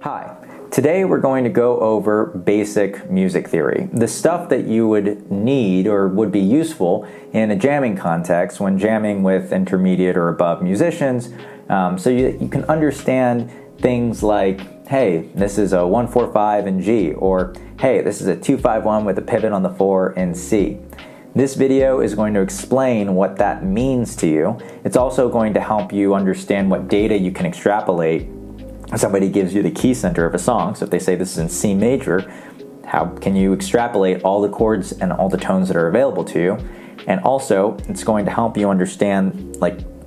Hi, today we're going to go over basic music theory, the stuff that you would need or would be useful in a jamming context when jamming with intermediate or above musicians, so you can understand things like, hey, this is a 1-4-5 in G, or hey, this is a 2-5-1 with a pivot on the 4 in C. This video is going to explain what that means to you. It's also going to help you understand what data you can extrapolate. Somebody gives you the key center of a song, so if they say this is in C major, how can you extrapolate all the chords and all the tones that are available to you? And also, it's going to help you understand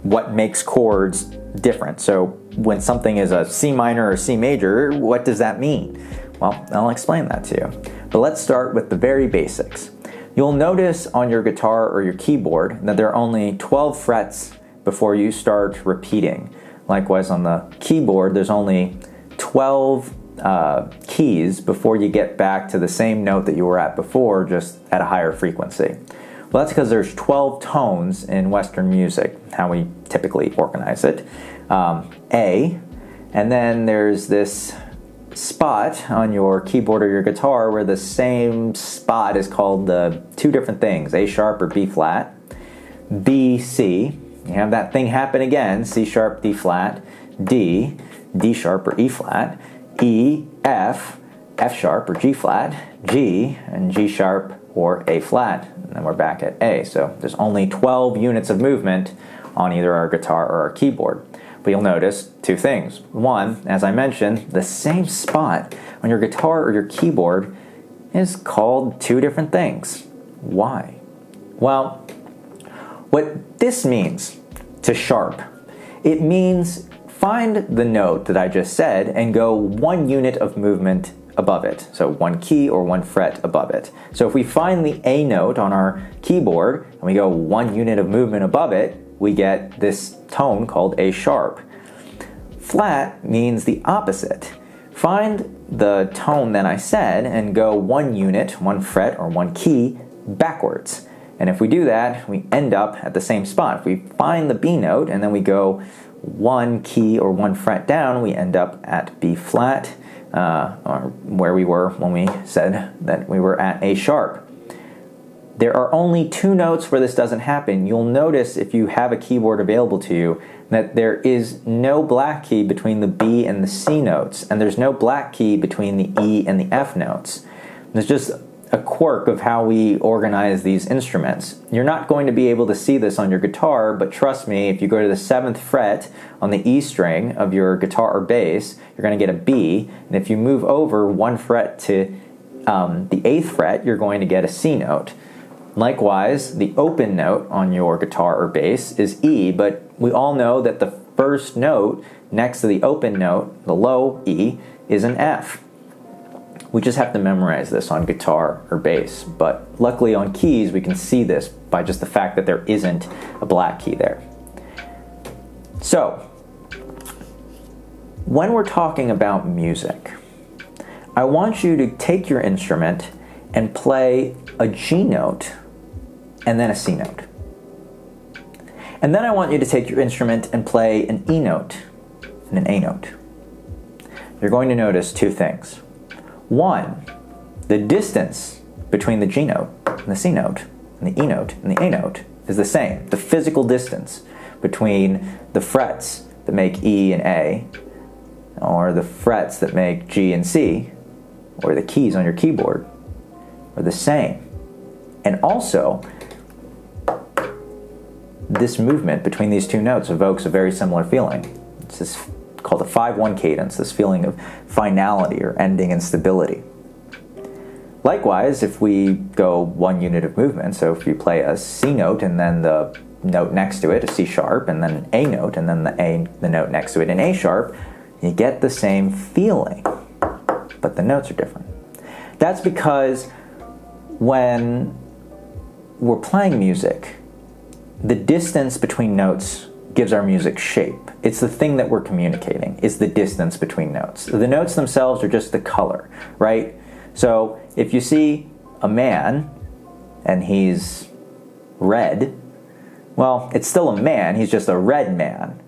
what makes chords different. So when something is a C minor or C major, what does that mean? Well, I'll explain that to you. But let's start with the very basics. You'll notice on your guitar or your keyboard that there are only 12 frets before you start repeating. Likewise, on the keyboard, there's only 12 keys before you get back to the same note that you were at before, just at a higher frequency. Well, that's because there's 12 tones in Western music, how we typically organize it. A, and then there's this spot on your keyboard or your guitar where the same spot is called the two different things, A sharp or B flat. B, C. You have that thing happen again, C sharp, D flat, D, D sharp or E flat, E, F, F sharp or G flat, G, and G sharp or A flat. And then we're back at A. So there's only 12 units of movement on either our guitar or our keyboard. But you'll notice two things. One, as I mentioned, the same spot on your guitar or your keyboard is called two different things. Why? Well, what this means to sharp, it means find the note that I just said and go one unit of movement above it. So one key or one fret above it. So if we find the A note on our keyboard and we go one unit of movement above it, we get this tone called A sharp. Flat means the opposite. Find the tone that I said and go one unit, one fret or one key backwards. And if we do that, we end up at the same spot. If we find the B note and then we go one key or one fret down, we end up at B flat, or where we were when we said that we were at A sharp. There are only two notes where this doesn't happen. You'll notice if you have a keyboard available to you that there is no black key between the B and the C notes, and there's no black key between the E and the F notes. There's just a quirk of how we organize these instruments. You're not going to be able to see this on your guitar, but trust me, if you go to the 7th fret on the E string of your guitar or bass, you're going to get a B, and if you move over one fret to the 8th fret, you're going to get a C note. Likewise, the open note on your guitar or bass is E, but we all know that the first note next to the open note, the low E, is an F. We just have to memorize this on guitar or bass, but luckily on keys we can see this by just the fact that there isn't a black key there. So, when we're talking about music, I want you to take your instrument and play a G note and then a C note. And then I want you to take your instrument and play an E note and an A note. You're going to notice two things. One, the distance between the G note and the C note and the E note and the A note is the same. The physical distance between the frets that make E and A, or the frets that make G and C, or the keys on your keyboard, are the same. And also, this movement between these two notes evokes a very similar feeling. It's this called a 5-1 cadence, this feeling of finality or ending and stability. Likewise, if we go one unit of movement, so if you play a C note and then the note next to it, a C sharp, and then an A note, and then the note next to it, an A sharp, you get the same feeling, but the notes are different. That's because when we're playing music, the distance between notes gives our music shape. It's the thing that we're communicating, is the distance between notes. The notes themselves are just the color, right? So if you see a man and he's red, well, it's still a man, he's just a red man.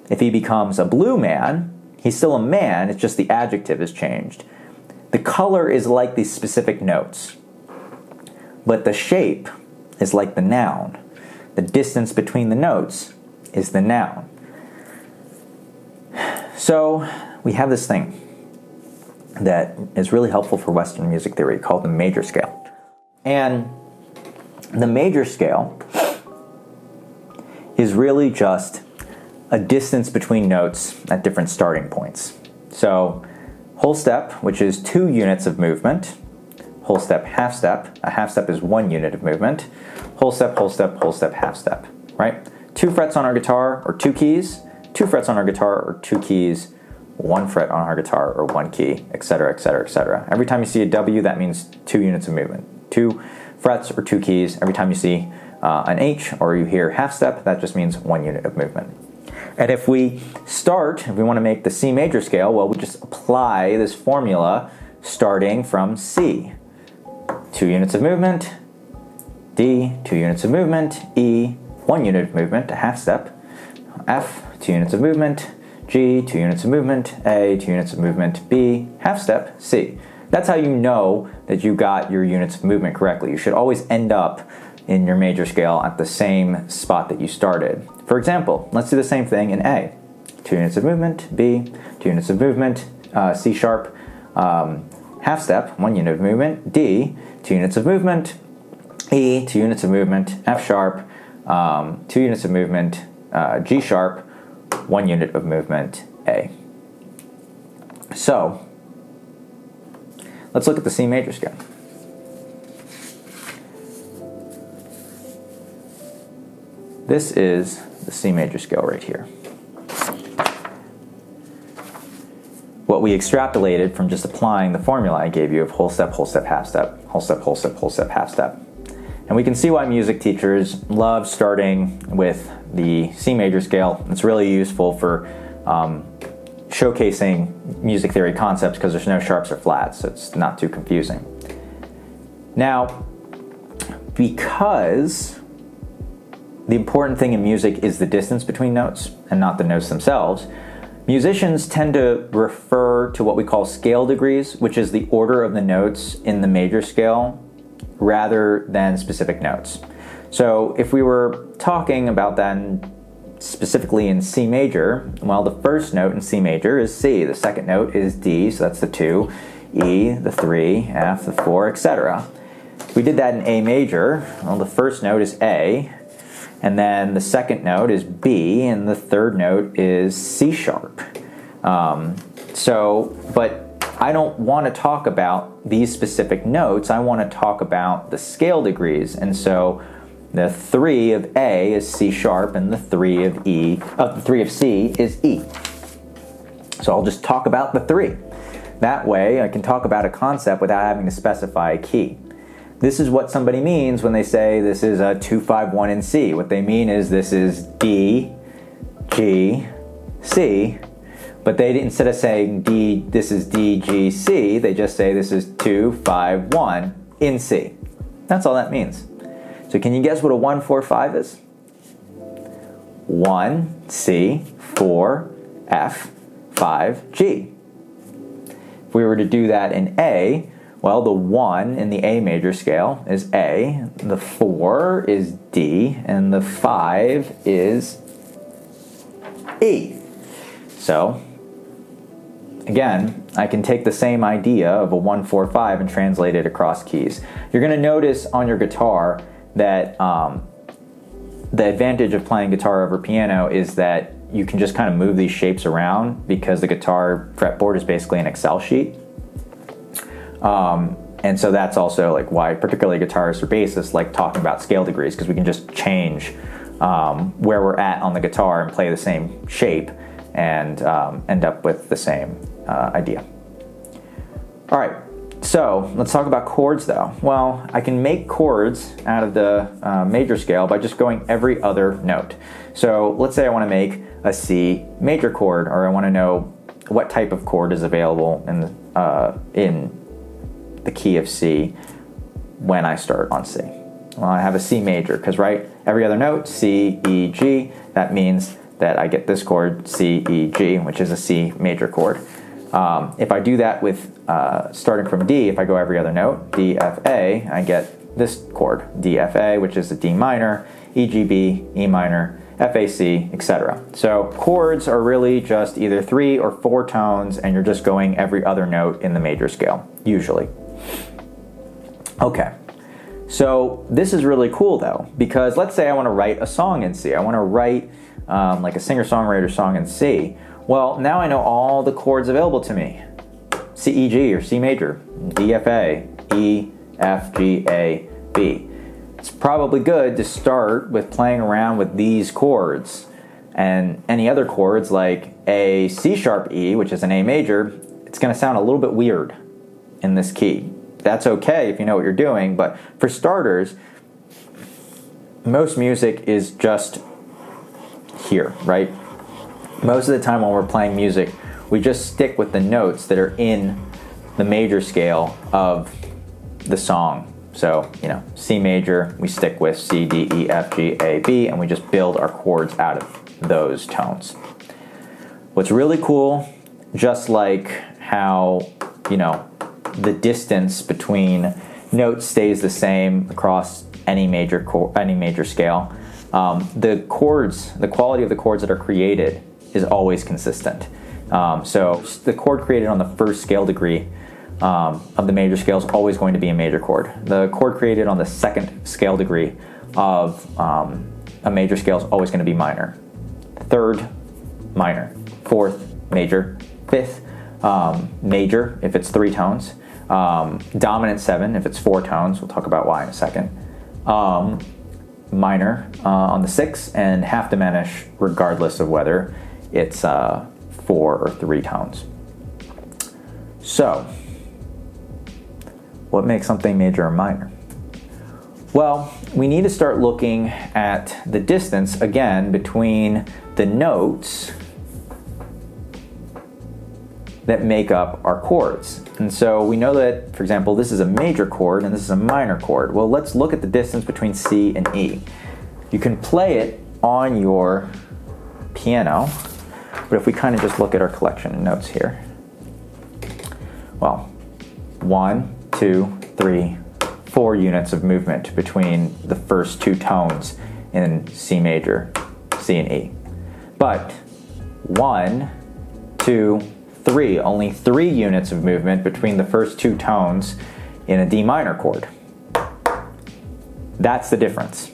If he becomes a blue man, He's still a man, it's just the adjective has changed. The color is like the specific notes, but the shape is like the noun. The distance between the notes is the noun. So we have this thing that is really helpful for Western music theory called the major scale. And the major scale is really just a distance between notes at different starting points. So whole step, which is 2 units of movement. Whole step, half step. A half step is 1 unit of movement. Whole step, whole step, whole step, half step, right? 2 frets on our guitar or 2 keys, 2 frets on our guitar or 2 keys, 1 fret on our guitar or 1 key, etc., etc., etc. Every time you see a W, that means 2 units of movement. 2 frets or 2 keys. Every time you see an H or you hear half step, that just means 1 unit of movement. And if we want to make the C major scale, well, we just apply this formula starting from C. 2 units of movement, D, 2 units of movement, E, 1 unit of movement, a half step, F, 2 units of movement, G, 2 units of movement, A, 2 units of movement, B, half step, C. That's how you know that you got your units of movement correctly. You should always end up in your major scale at the same spot that you started. For example, let's do the same thing in A. 2 units of movement, B, 2 units of movement, C sharp, half step, 1 unit of movement, D, 2 units of movement, E, 2 units of movement, F sharp, 2 units of movement, G sharp, 1 unit of movement, A. So, let's look at the C major scale. This is the C major scale right here. What we extrapolated from just applying the formula I gave you of whole step, half step, whole step, whole step, whole step, half step. And we can see why music teachers love starting with the C major scale. It's really useful for showcasing music theory concepts because there's no sharps or flats, so it's not too confusing. Now, because the important thing in music is the distance between notes and not the notes themselves, musicians tend to refer to what we call scale degrees, which is the order of the notes in the major scale, rather than specific notes. So if we were talking about that specifically in C major, well, the first note in C major is C, the second note is D, so that's the 2, E, the 3, F, the 4, etc. If we did that in A major, well, the first note is A, and then the second note is B, and the third note is C sharp. But I don't want to talk about these specific notes. I want to talk about the scale degrees. And so the 3 of A is C sharp, and the 3 of C is E. So I'll just talk about the 3. That way I can talk about a concept without having to specify a key. This is what somebody means when they say this is a 2-5-1 in C. What they mean is this is D, G, C, but they instead of saying D, this is D, G, C, they just say this is 2-5-1 in C. That's all that means. So can you guess what a 1-4-5 is? 1, C, 4, F, 5, G. If we were to do that in A, well, the 1 in the A major scale is A, the 4 is D, and the 5 is E. So, again, I can take the same idea of a 1-4-5 and translate it across keys. You're going to notice on your guitar that the advantage of playing guitar over piano is that you can just kind of move these shapes around because the guitar fretboard is basically an Excel sheet. And so that's also like why particularly guitarists or bassists like talking about scale degrees, because we can just change where we're at on the guitar and play the same shape and end up with the same idea. All right, so let's talk about chords though. Well, I can make chords out of the major scale by just going every other note. So let's say I want to make a C major chord, or I want to know what type of chord is available in the key of C when I start on C. Well, I have a C major because, right, every other note, C, E, G, that means that I get this chord, C, E, G, which is a C major chord. If I do that with starting from D, if I go every other note, D, F, A, I get this chord, D, F, A, which is a D minor, E, G, B, E minor, F, A, C, etc. So chords are really just either 3 or 4 tones, and you're just going every other note in the major scale, usually. Okay, so this is really cool though, because let's say I want to write a song in C. I want to write like a singer-songwriter song in C. Well, now I know all the chords available to me. C, E, G, or C major, D, F, A, E, F, G, A, B. It's probably good to start with playing around with these chords. And any other chords like A, C sharp, E, which is an A major, it's going to sound a little bit weird in this key. That's okay if you know what you're doing, but for starters, most music is just here, right? Most of the time when we're playing music, we just stick with the notes that are in the major scale of the song. So, you know, C major, we stick with C, D, E, F, G, A, B, and we just build our chords out of those tones. What's really cool, just like how, you know, the distance between notes stays the same across any major scale, the chords, the quality of the chords that are created is always consistent. So the chord created on the first scale degree of the major scale is always going to be a major chord. The chord created on the second scale degree of a major scale is always going to be minor. Third, minor. Fourth, major. Fifth, major if it's 3 tones. Dominant 7 if it's 4 tones. We'll talk about why in a second. Minor on the 6th, and half diminished regardless of whether it's 4 or 3 tones. So, what makes something major or minor? Well, we need to start looking at the distance again between the notes that make up our chords. And so we know that, for example, this is a major chord and this is a minor chord. Well, let's look at the distance between C and E. You can play it on your piano, but if we kind of just look at our collection of notes here, well, 1, 2, 3, 4 units of movement between the first 2 tones in C major, C and E. But 1, 2, 3, only 3 units of movement between the first 2 tones in a D minor chord. That's the difference.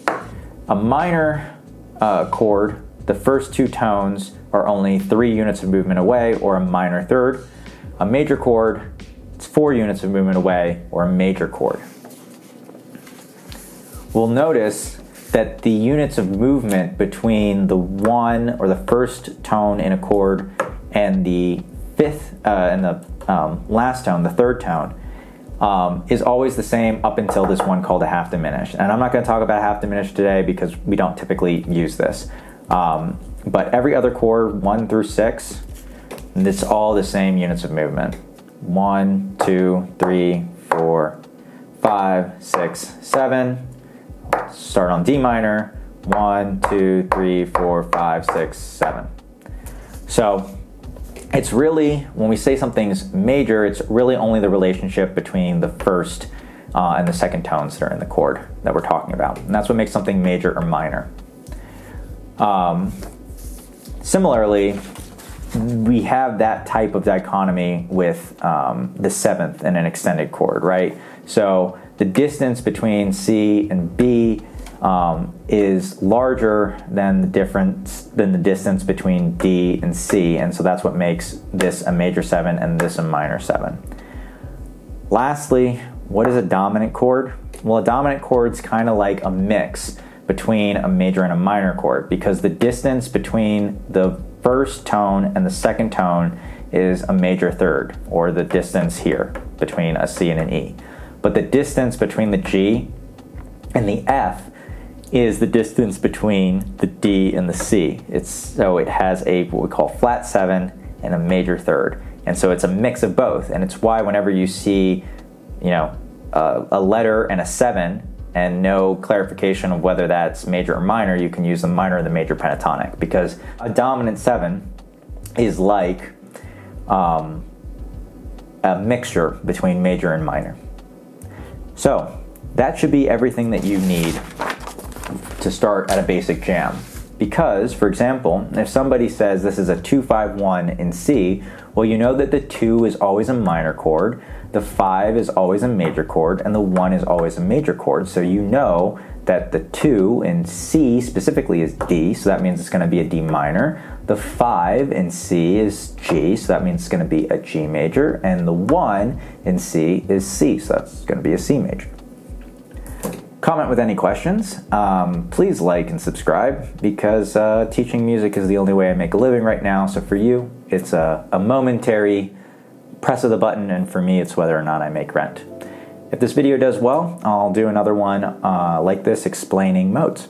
A minor chord, the first 2 tones are only 3 units of movement away, or a minor third. A major chord, it's 4 units of movement away, or a major chord. We'll notice that the units of movement between the one or the first tone in a chord and the fifth and the last tone, the third tone, is always the same up until this one called a half diminished. And I'm not going to talk about half diminished today because we don't typically use this. But every other chord, 1 through 6, it's all the same units of movement. 1, 2, 3, 4, 5, 6, 7. Start on D minor. 1, 2, 3, 4, 5, 6, 7. So it's really, when we say something's major, it's really only the relationship between the first and the second tones that are in the chord that we're talking about. And that's what makes something major or minor. Similarly, we have that type of dichotomy with the 7th in an extended chord, right? So the distance between C and B is larger than the distance between D and C, and so that's what makes this a major 7 and this a minor 7. Lastly, what is a dominant chord? Well, a dominant chord's kind of like a mix between a major and a minor chord, because the distance between the first tone and the second tone is a major third, or the distance here between a C and an E. But the distance between the G and the F is the distance between the D and the C. So it has what we call flat 7 and a major third. And so it's a mix of both. And it's why whenever you see, a letter and a 7 and no clarification of whether that's major or minor, you can use the minor or the major pentatonic, because a dominant 7 is like a mixture between major and minor. So that should be everything that you need to start at a basic jam. Because, for example, if somebody says this is a 2-5-1 in C, well, you know that the 2 is always a minor chord, the 5 is always a major chord, and the 1 is always a major chord. So you know that the 2 in C specifically is D, so that means it's going to be a D minor. The 5 in C is G, so that means it's going to be a G major. And the 1 in C is C, so that's going to be a C major. Comment with any questions. Please like and subscribe, because teaching music is the only way I make a living right now. So for you, it's a momentary press of the button, and for me, it's whether or not I make rent. If this video does well, I'll do another one like this explaining modes.